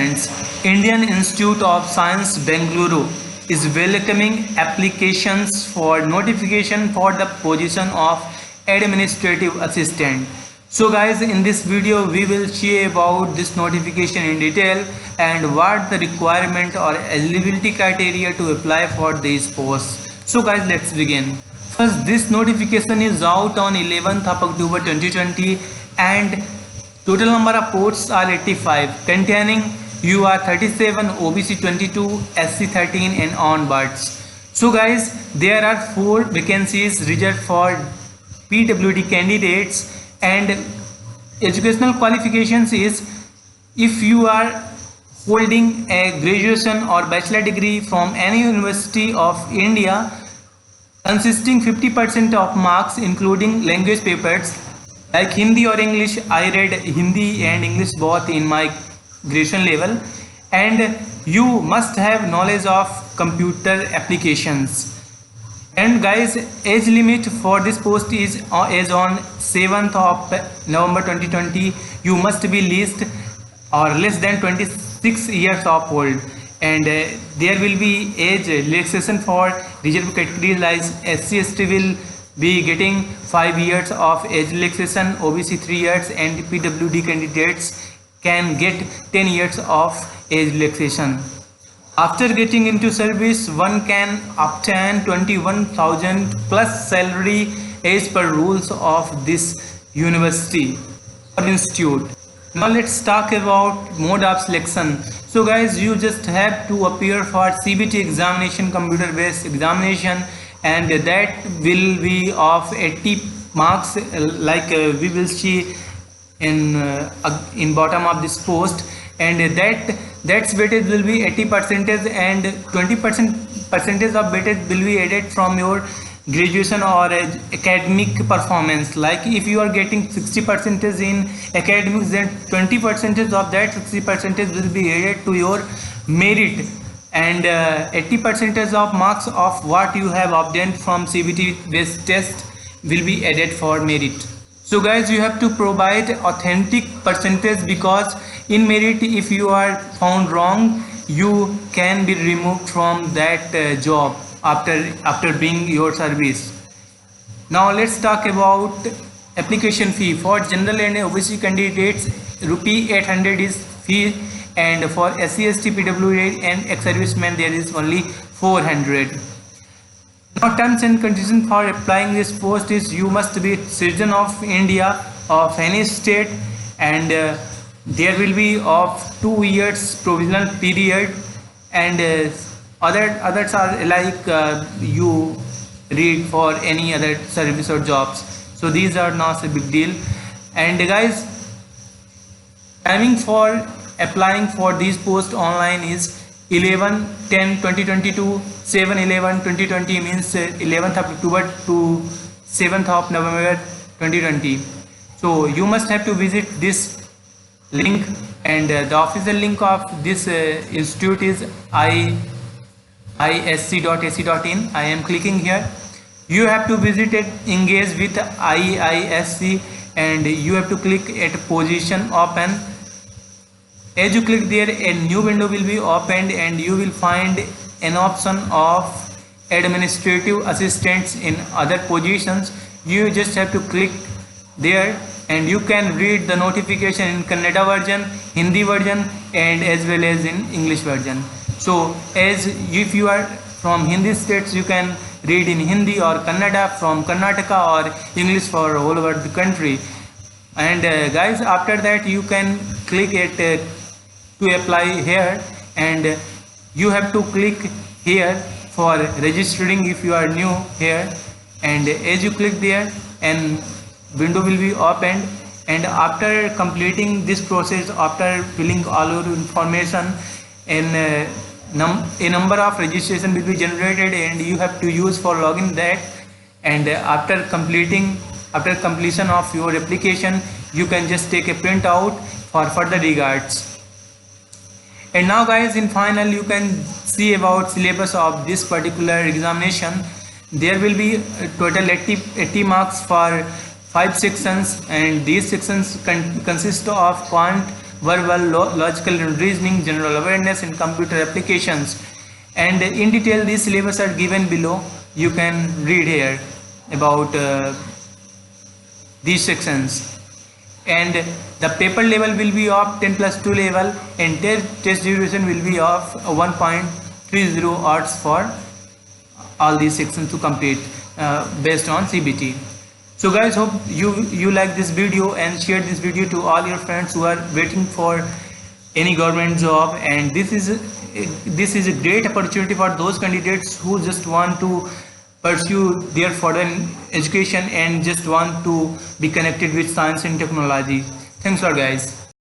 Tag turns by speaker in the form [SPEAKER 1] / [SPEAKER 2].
[SPEAKER 1] friends, Indian Institute of Science Bengaluru is welcoming applications for notification for the position of administrative assistant. So guys, in this video we will share about this notification in detail and what the requirement or eligibility criteria to apply for these posts. So guys, let's begin. First, this notification is out on 11th of October 2020 and total number of posts are 85, containing UR 37, OBC 22, SC 13 and onwards. So guys, there are 4 vacancies reserved for PWD candidates, and educational qualifications is if you are holding a graduation or bachelor degree from any University of India consisting 50% of marks including language papers like Hindi or English. I read Hindi and English both in my graduation level, and you must have knowledge of computer applications. And guys, age limit for this post is on 7th of November 2020. You must be least or less than 26 years of old, and there will be age relaxation for reserved categories like SC/ST will be getting 5 years of age relaxation, OBC 3 years, and PWD candidates can get 10 years of age relaxation. After getting into service, one can obtain 21,000 plus salary as per rules of this university or institute. Now let's talk about mode of selection. So guys, you just have to appear for CBT examination, computer based examination, and that will be of 80 marks, like we will see in bottom of this post, and that's weightage will be 80%, and 20% of weightage will be added from your graduation or academic performance. Like if you are getting 60% in academics, then 20% of that 60% will be added to your merit, and 80% of marks of what you have obtained from CBT based test will be added for merit. So guys, you have to provide authentic percentage, because in merit if you are found wrong, you can be removed from that job after being your service. Now let's talk about application fee. For general and OBC candidates, rupee 800 is fee, and for SC/ST, PWD and ex-servicemen there is only 400. Now terms and conditions for applying this post is you must be citizen of India of any state, and there will be of 2 years provisional period, and others are like you read for any other service or jobs. So these are not a big deal. And guys, timing for applying for these posts online is 11/10/2020 to 7/11/2020, means 11th of October to 7th of November 2020. So you must have to visit this link, and the official link of this institute is iisc.ac.in. I am clicking here. You have to visit it, engage with IISc, and you have to click at position open. As you click there, a new window will be opened, and you will find an option of administrative assistants in other positions. You just have to click there, and you can read the notification in Kannada version, Hindi version, and as well as in English version. So as if you are from Hindi states, you can read in Hindi, or Kannada from Karnataka, or English for all over the country. And guys, after that you can click it to apply here, and you have to click here for registering if you are new here. And as you click there, and window will be opened, and after completing this process, after filling all your information, and a number of registration will be generated, and you have to use for login that. And after completion of your application, you can just take a print out for further regards. And now guys, in final you can see about syllabus of this particular examination. There will be total 80 marks for 5 sections, and these sections consist of quant, verbal, logical and reasoning, general awareness and computer applications. And in detail these syllabus are given below. You can read here about these sections. And the paper level will be of 10+2 level, and test duration will be of 1.30 hours for all these sections to complete based on CBT. So guys, hope you like this video and share this video to all your friends who are waiting for any government job. And this is a great opportunity for those candidates who just want to pursue their further education and just want to be connected with science and technology. Thanks a lot guys.